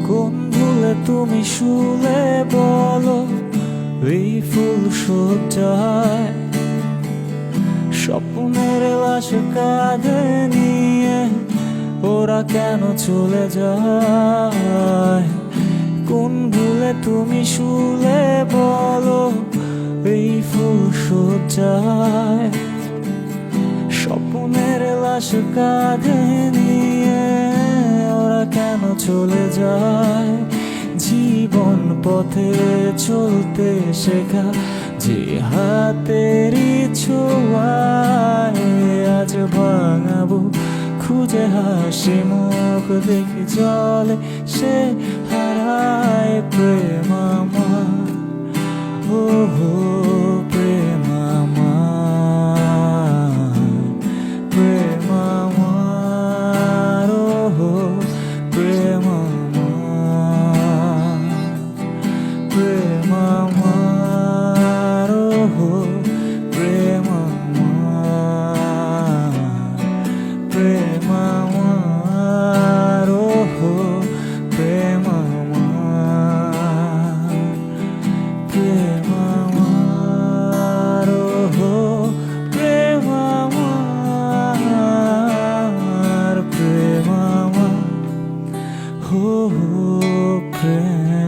কোন ভুলে তুমি শুলে বলো এই ফুল সজ্জায়, স্বপ্নের লাশ কাঁধে নিয়ে ওরা কেন চলে যায়? কোন ভুলে তুমি শুলে বলো এই ফুল সজ্জায়, স্বপ্নের লাশ কাঁধে নিয়ে ওরা কেন চলে যায়? জীবন পথে চলতে শেখা যে হাতেরই ছোঁয়ায় আজ ভাঙাবো খুঁজে হাসি মুখ দেখি জলে সে হারায় প্রেম আমার, ও হো প্রেম আমার, প্রেম আমার, ও হো প্রেম আমার, প্রেম আমার, ও হো প্রেম আমার, প্রেম আমার, ও হো প্রেম আমার, প্রেম আমার, ও হো প্রেম আমার, প্রেম আমার, হো প্রেম।